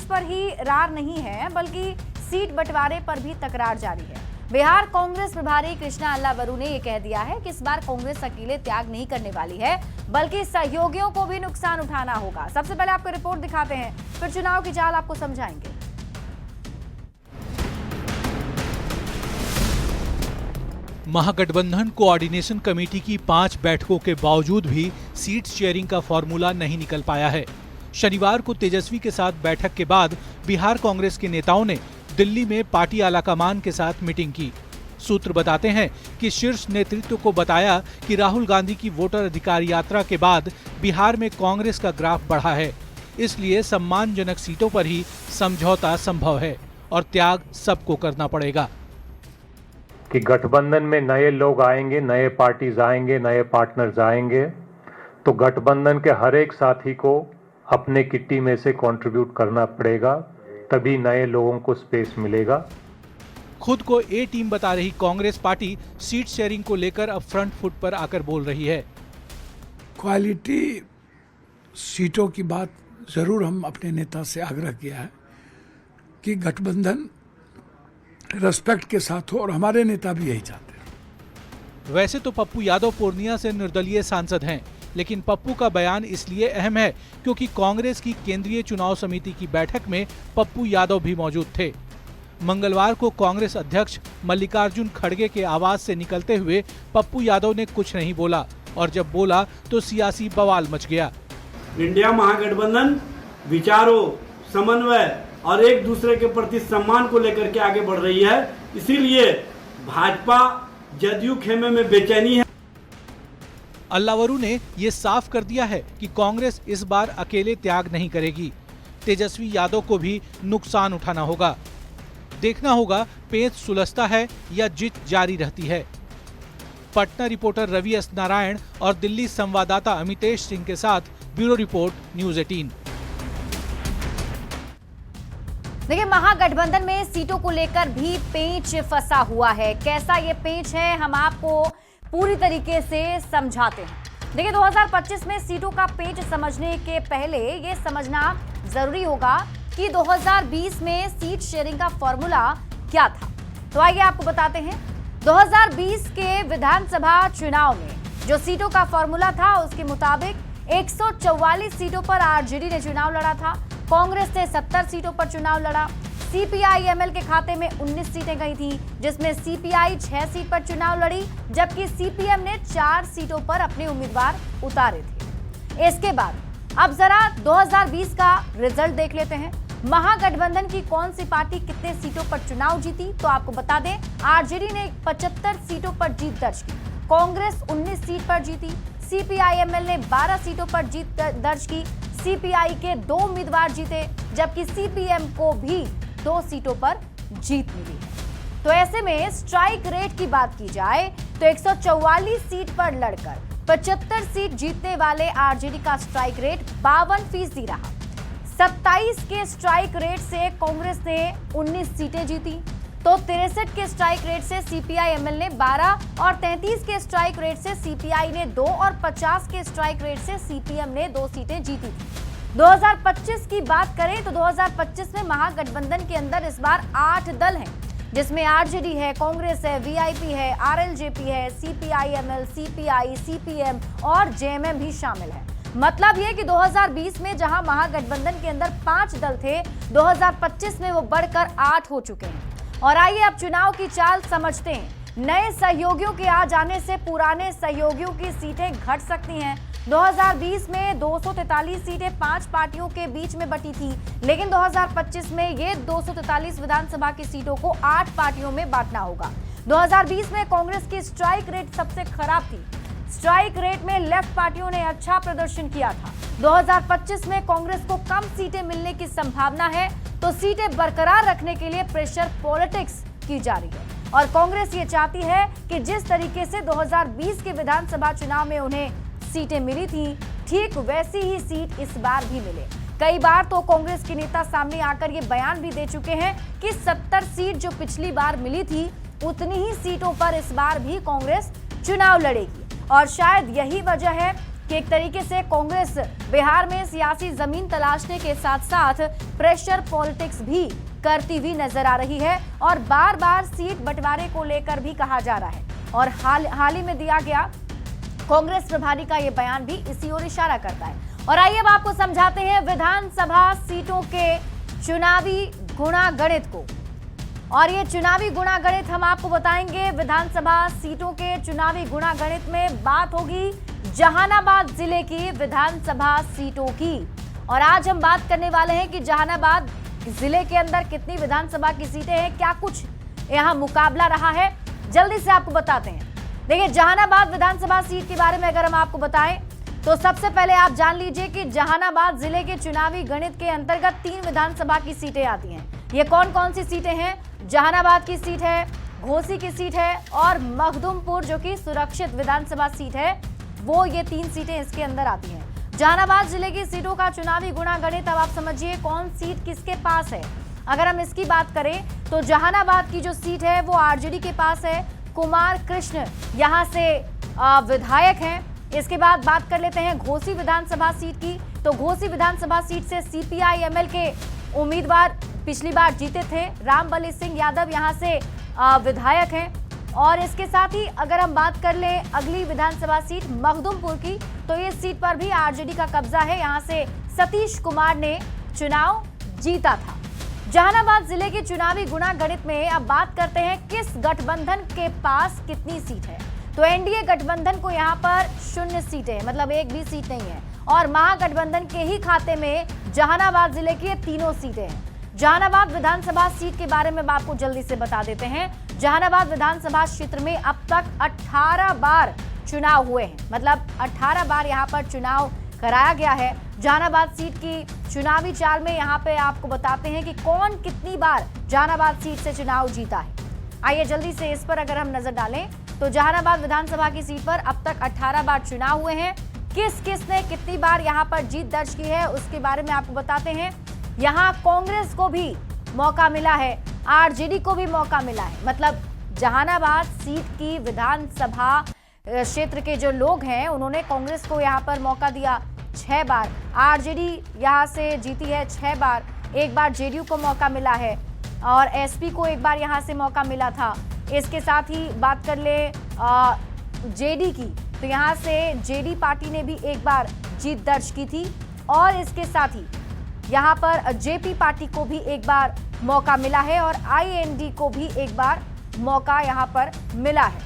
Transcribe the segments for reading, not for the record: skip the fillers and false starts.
पर ही रार नहीं है, बल्कि सीट बंटवारे पर भी तकरार जारी है। बिहार कांग्रेस प्रभारी कृष्णा अल्लावरू ने यह कह दिया है कि इस बार कांग्रेस अकेले त्याग नहीं करने वाली है, बल्कि सहयोगियों को भी नुकसान उठाना होगा। सबसे पहले आपको रिपोर्ट दिखाते हैं, फिर चुनाव की चाल आपको समझाएंगे। महागठबंधन कोऑर्डिनेशन कमेटी की 5 बैठकों के बावजूद भी सीट शेयरिंग का फॉर्मूला नहीं निकल पाया है। शनिवार को तेजस्वी के साथ बैठक के बाद बिहार कांग्रेस के नेताओं ने दिल्ली में पार्टी आलाकमान के साथ मीटिंग की। सूत्र बताते हैं कि शीर्ष नेतृत्व को बताया कि राहुल गांधी की वोटर अधिकार यात्रा के बाद बिहार में कांग्रेस का ग्राफ बढ़ा है, इसलिए सम्मानजनक सीटों पर ही समझौता संभव है और त्याग सबको करना पड़ेगा। कि गठबंधन में नए लोग आएंगे, नए पार्टीज आएंगे, नए पार्टनर्स आएंगे, तो गठबंधन के हर एक साथी को अपने किट्टी में से कंट्रीब्यूट करना पड़ेगा, तभी नए लोगों को स्पेस मिलेगा। खुद को ए टीम बता रही कांग्रेस पार्टी सीट शेयरिंग को लेकर अब फ्रंट फुट पर आकर बोल रही है। क्वालिटी सीटों की बात जरूर हम अपने नेता से आग्रह किया है कि गठबंधन रेस्पेक्ट के साथ हो, और हमारे नेता भी यही चाहते हैं। वैसे तो पप्पू यादव पूर्णिया से निर्दलीय सांसद हैं, लेकिन पप्पू का बयान इसलिए अहम है क्योंकि कांग्रेस की केंद्रीय चुनाव समिति की बैठक में पप्पू यादव भी मौजूद थे। मंगलवार को कांग्रेस अध्यक्ष मल्लिकार्जुन खड़गे के आवास से निकलते हुए पप्पू यादव ने कुछ नहीं बोला, और जब बोला तो सियासी बवाल मच गया। इंडिया महागठबंधन विचारों, समन्वय और एक दूसरे के प्रति सम्मान को लेकर के आगे बढ़ रही है, इसीलिए भाजपा जदयू खेमे में बेचैनी है। अल्लावरू ने ये साफ कर दिया है कि कांग्रेस इस बार अकेले त्याग नहीं करेगी, तेजस्वी यादव को भी नुकसान उठाना होगा। देखना होगा पेच सुलझता है या जीत जारी रहती है। पटना रिपोर्टर रवि एस नारायण और दिल्ली संवाददाता अमितेश सिंह के साथ ब्यूरो रिपोर्ट, न्यूज़ 18। देखिए, महागठबंधन में सीटों को लेकर भी पेंच फंसा हुआ है। कैसा ये पेंच है, हम आपको पूरी तरीके से समझाते हैं। देखिए, 2025 में सीटों का पेंच समझने के पहले ये समझना जरूरी होगा कि 2020 में सीट शेयरिंग का फॉर्मूला क्या था। तो आइए आपको बताते हैं। 2020 के विधानसभा चुनाव में जो सीटों का फॉर्मूला था, उसके मुताबिक 144 सीटों पर आरजेडी ने चुनाव लड़ा था। कांग्रेस ने 70 सीटों पर चुनाव लड़ा। सीपीआई-एमएल के खाते में 19 सीटें गई थी, जिसमें सीपीआई 6 सीट पर चुनाव लड़ी, जबकि सीपीएम ने 4 सीटों पर अपने उम्मीदवार उतारे थे। इसके बाद अब जरा 2020 का रिजल्ट देख लेते हैं। महागठबंधन की कौन सी पार्टी कितने सीटों पर चुनाव जीती, तो आपको बता दें, आरजेडी ने 75 सीटों पर जीत दर्ज की, कांग्रेस 19 सीट पर जीती, सीपीआई-एमएल ने 12 सीटों पर जीत दर्ज की, सीपीआई के 2 उम्मीदवार जीते, जबकि सीपीएम को भी 2 सीटों पर जीत मिली है। तो ऐसे में स्ट्राइक रेट की बात की जाए तो 144 सीट पर लड़कर 75 सीट जीतने वाले आरजेडी का स्ट्राइक रेट 52% रहा। 27 के स्ट्राइक रेट से कांग्रेस ने 19 सीटें जीती, तो 63 के स्ट्राइक रेट से सीपीआई-एमएल ने 12 और 33 के स्ट्राइक रेट से सीपीआई ने 2 और 50 के स्ट्राइक रेट से सीपीएम ने 2 सीटें जीती थी। 2025 की बात करें तो 2025 में महागठबंधन के अंदर इस बार 8 दल हैं, जिसमें आरजेडी है, कांग्रेस है, वीआईपी है, आरएलजेपी है, सीपीआई-एमएल, सीपीआई, सीपीएम और जेएमएम भी शामिल है। मतलब ये कि 2020 में जहां महागठबंधन के अंदर 5 दल थे, 2025 में वो बढ़कर 8 हो चुके हैं। और आइए अब चुनाव की चाल समझते हैं। नए सहयोगियों के आ जाने से पुराने सहयोगियों की सीटें घट सकती हैं। 2020 में 243 सीटें 5 पार्टियों के बीच में बटी थी, लेकिन 2025 में ये 243 विधानसभा की सीटों को 8 पार्टियों में बांटना होगा। 2020 में कांग्रेस की स्ट्राइक रेट सबसे खराब थी। स्ट्राइक रेट में लेफ्ट पार्टियों ने अच्छा प्रदर्शन किया था। 2025 में कांग्रेस को कम सीटें मिलने की संभावना है, तो सीटें बरकरार रखने के लिए प्रेशर पॉलिटिक्स की जा रही है। और कांग्रेस ये चाहती है कि जिस तरीके से 2020 के विधानसभा चुनाव में उन्हें सीटें मिली थी, ठीक वैसी ही सीट इस बार भी मिले। कई बार तो कांग्रेस के नेता सामने आकर ये बयान भी दे चुके हैं कि 70 सीट जो पिछली बार मिली थी, उतनी ही सीटों पर इस बार भी कांग्रेस चुनाव लड़ेगी। और शायद यही वजह है कि एक तरीके से कांग्रेस बिहार में सियासी जमीन तलाशने के साथ साथ प्रेशर पॉलिटिक्स भी करती हुई नजर आ रही है और बार बार सीट बंटवारे को लेकर भी कहा जा रहा है। और हाल ही में दिया गया कांग्रेस प्रभारी का ये बयान भी इसी ओर इशारा करता है। और आइए अब आपको समझाते हैं विधानसभा सीटों के चुनावी गुणागणित को। और ये चुनावी गुणागणित हम आपको बताएंगे। विधानसभा सीटों के चुनावी गुणागणित में बात होगी जहानाबाद जिले की विधानसभा सीटों की। और आज हम बात करने वाले हैं कि जहानाबाद जिले के अंदर कितनी विधानसभा की सीटें हैं, क्या कुछ यहाँ मुकाबला रहा है, जल्दी से आपको बताते हैं। देखिए, जहानाबाद विधानसभा सीट के बारे में अगर हम आपको बताएं तो सबसे पहले आप जान लीजिए कि जहानाबाद जिले के चुनावी गणित के अंतर्गत 3 विधानसभा की सीटें आती हैं। ये कौन कौन सी सीटें हैं? जहानाबाद की सीट है, घोसी की सीट है और मखदुमपुर जो कि सुरक्षित विधानसभा सीट है, वो ये 3 सीटें इसके अंदर आती हैं। जहानाबाद जिले की सीटों का चुनावी गुणागणित अब आप समझिए कौन सीट किसके पास है। अगर हम इसकी बात करें तो जहानाबाद की जो सीट है वो आरजेडी के पास है। कुमार कृष्ण यहाँ से विधायक हैं। इसके बाद बात कर लेते हैं घोसी विधानसभा सीट की। तो घोसी विधानसभा सीट से सीपीआई-एमएल के उम्मीदवार पिछली बार जीते थे, रामबली सिंह यादव यहाँ से विधायक हैं। और इसके साथ ही अगर हम बात कर ले अगली विधानसभा सीट मखदुमपुर की, तो ये सीट पर भी आरजेडी का कब्जा है। यहाँ से सतीश कुमार ने चुनाव जीता था। जहानाबाद जिले के चुनावी गुणागणित में अब बात करते हैं किस गठबंधन के पास कितनी सीट है। तो एनडीए गठबंधन को यहाँ पर 0 सीटें, मतलब एक भी सीट नहीं है। और महागठबंधन के ही खाते में जहानाबाद जिले की 3 सीटें हैं। जहानाबाद विधानसभा सीट के बारे में आपको जल्दी से बता देते हैं। जहानाबाद विधानसभा क्षेत्र में अब तक 18 बार चुनाव हुए हैं, मतलब 18 बार यहाँ पर चुनाव कराया गया है। जहानाबाद सीट की चुनावी चाल में यहाँ पे आपको बताते हैं कि कौन कितनी बार जहानाबाद सीट से चुनाव जीता है। आइए जल्दी से इस पर अगर हम नजर डालें तो जहानाबाद विधानसभा की सीट पर अब तक 18 बार चुनाव हुए हैं। किसने कितनी बार यहाँ पर जीत दर्ज की है उसके बारे में आपको बताते हैं। यहाँ कांग्रेस को भी मौका मिला है, आरजेडी को भी मौका मिला है। मतलब जहानाबाद सीट की विधानसभा क्षेत्र के जो लोग हैं उन्होंने कांग्रेस को यहाँ पर मौका दिया 6 बार। आरजेडी यहाँ से जीती है 6 बार। एक बार जेडीयू को मौका मिला है और एसपी को एक बार यहाँ से मौका मिला था। इसके साथ ही बात कर ले जेडी की, तो यहाँ से जेडी पार्टी ने भी एक बार जीत दर्ज की थी। और इसके साथ ही यहाँ पर जेपी पार्टी को भी एक बार मौका मिला है और आईएनडी को भी एक बार मौका यहाँ पर मिला है।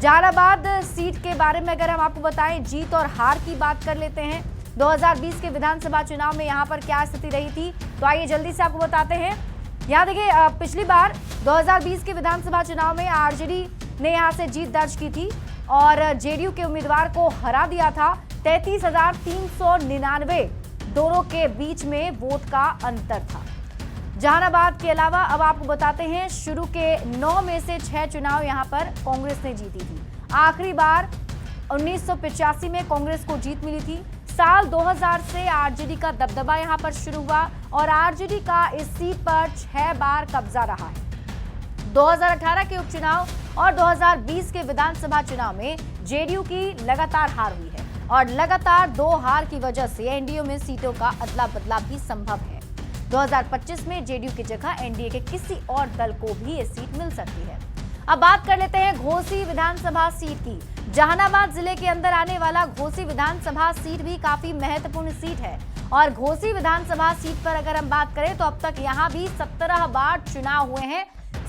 जहानाबाद सीट के बारे में अगर हम आपको बताएं, जीत और हार की बात कर लेते हैं। 2020 के विधानसभा चुनाव में यहाँ पर क्या स्थिति रही थी, तो आइए जल्दी से आपको बताते हैं। यहाँ देखिए, पिछली बार 2020 के विधानसभा चुनाव में आरजेडी ने यहाँ से जीत दर्ज की थी और जेडीयू के उम्मीदवार को हरा दिया था। 33,399 दोनों के बीच में वोट का अंतर था। जहानाबाद के अलावा अब आपको बताते हैं शुरू के 9 में से 6 चुनाव यहाँ पर कांग्रेस ने जीती थी। आखिरी बार 1985 में कांग्रेस को जीत मिली थी। साल 2000 से आरजेडी का दबदबा यहाँ पर शुरू हुआ और आरजेडी का इस सीट पर 6 बार कब्जा रहा है। 2018 के उपचुनाव और 2020 के विधानसभा चुनाव में जेडीयू की लगातार हार हुई है और लगातार 2 हार की वजह से एनडीए में सीटों का अदला बदला भी संभव है। 2025 में जेडीयू की जगह एनडीए के किसी और दल को भी ये सीट मिल सकती है। अब बात कर लेते हैं घोसी विधानसभा सीट की। जहानाबाद जिले के अंदर आने वाला घोसी विधानसभा सीट भी काफी महत्वपूर्ण सीट है और घोसी विधानसभा सीट पर अगर हम बात करें तो अब तक यहाँ भी 17 बार चुनाव हुए हैं।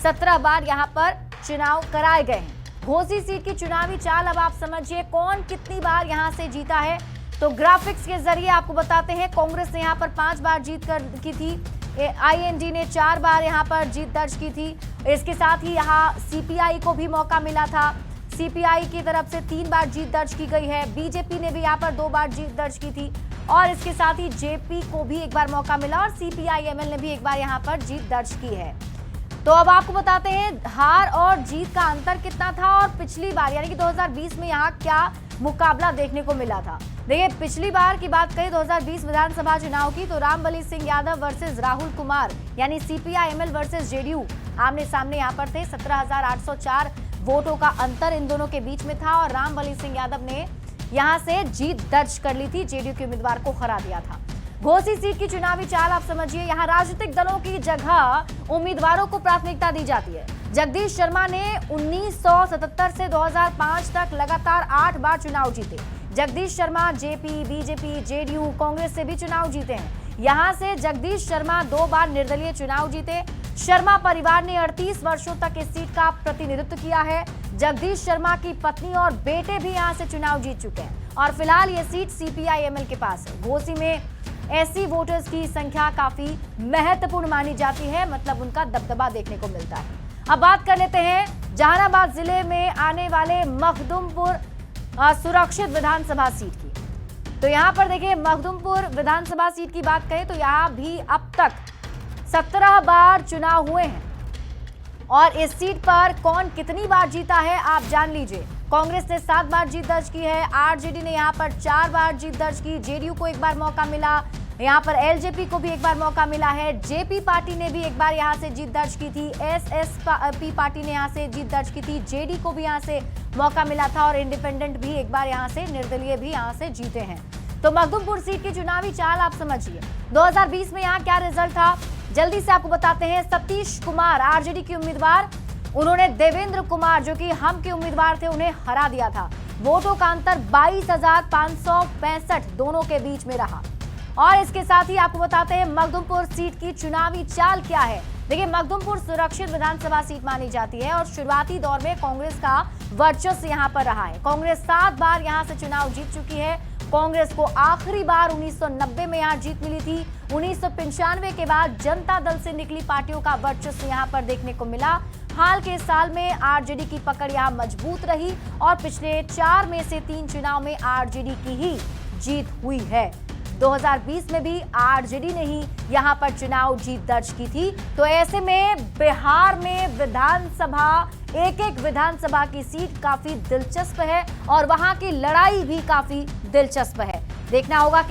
17 बार यहाँ पर चुनाव कराए गए हैं। घोसी सीट की चुनावी चाल अब आप समझिए कौन कितनी बार यहाँ से जीता है। तो ग्राफिक्स के जरिए आपको बताते हैं। कांग्रेस ने यहाँ पर 5 बार जीत की थी। आईएनडी ने 4 बार यहाँ पर जीत दर्ज की थी। इसके साथ ही यहाँ सीपीआई को भी मौका मिला था। सीपीआई की तरफ से 3 बार जीत दर्ज की गई है। बीजेपी ने भी यहाँ पर 2 बार जीत दर्ज की थी और इसके साथ ही जेपी को भी एक बार मौका मिला और सीपीआई-एमएल ने भी एक बार यहाँ पर जीत दर्ज की है। तो अब आपको बताते हैं हार और जीत का अंतर कितना था और पिछली बार यानी कि 2020 में यहाँ क्या मुकाबला देखने को मिला था। देखिए, पिछली बार की बात करें 2020 विधानसभा चुनाव की तो रामबली सिंह यादव वर्सेस राहुल कुमार यानी सीपीआई-एमएल वर्सेस जेडीयू आमने सामने यहाँ पर थे। 17,804 वोटों का अंतर इन दोनों के बीच में था और रामबली सिंह यादव ने यहां से जीत दर्ज कर ली थी, जेडीयू के उम्मीदवार को हरा दिया था। घोसी सीट की चुनावी चाल आप समझिए, यहां राजनीतिक दलों की जगह उम्मीदवारों को प्राथमिकता दी जाती है। जगदीश शर्मा ने 1977 से 2005 तक लगातार 8 बार चुनाव जीते। Jagdish Sharma JP, BJP, JDU, Congress से भी चुनाव जीते हैं। यहां से जगदीश शर्मा 2 बार निर्दलीय चुनाव जीते। शर्मा परिवार ने 38 वर्षों तक इस सीट का प्रतिनिधित्व किया है। जगदीश शर्मा की पत्नी और बेटे भी यहां से चुनाव जीत चुके हैं और फिलहाल ये सीट सीपीआई-एमएल के पास है। घोसी में ऐसी वोटर्स की संख्या काफी महत्वपूर्ण मानी जाती है, मतलब उनका दबदबा देखने को मिलता है। अब बात कर लेते हैं जहानाबाद जिले में आने वाले मखदुमपुर सुरक्षित विधानसभा सीट की। तो यहां पर देखिए, मखदुमपुर विधानसभा सीट की बात करें तो यहां भी अब तक 17 बार चुनाव हुए हैं और इस सीट पर कौन कितनी बार जीता है आप जान लीजिए। कांग्रेस ने 7 बार जीत दर्ज की है, आरजेडी ने यहां पर 4 बार जीत दर्ज की, जेडीयू को 1 बार मौका मिला, यहां पर एलजेपी को भी 1 बार मौका मिला है, जेपी पार्टी ने भी 1 बार यहां से जीत दर्ज की थी, एसएसपी पार्टी ने यहां से जीत दर्ज की थी, जेडी को भी यहां से मौका मिला था और इंडिपेंडेंट भी 1 बार यहां से, निर्दलीय भी यहां से जीते हैं। तो मखदुमपुर सीट की चुनावी चाल आप समझिए। 2020 में यहां क्या रिजल्ट था, जल्दी से आपको बताते हैं। सतीश कुमार आरजेडी के उम्मीदवार, उन्होंने देवेंद्र कुमार जो कि हम के उम्मीदवार थे उन्हें हरा दिया था। वोटों का अंतर 22,565 दोनों के बीच में रहा। और इसके साथ ही आपको बताते हैं मखदुमपुर सीट की चुनावी चाल क्या है। देखिए, मखदुमपुर सुरक्षित विधानसभा सीट मानी जाती है और शुरुआती दौर में कांग्रेस का वर्चस्व यहां पर रहा है। कांग्रेस 7 बार यहां से चुनाव जीत चुकी है। कांग्रेस को आखिरी बार 1990 में यहां जीत मिली थी। 1995 के बाद जनता दल से निकली पार्टियों का वर्चस्व यहां पर देखने को मिला। हाल के साल में आरजेडी की पकड़ यहां मजबूत रही और पिछले 4 में से 3 चुनाव में आरजेडी की ही जीत हुई है। 2020 में भी आरजेडी ने ही यहां पर चुनाव जीत दर्ज की थी। तो ऐसे में बिहार में विधानसभा, एक विधानसभा की सीट काफी दिलचस्प है और वहां की लड़ाई भी काफी दिलचस्प है। देखना होगा कि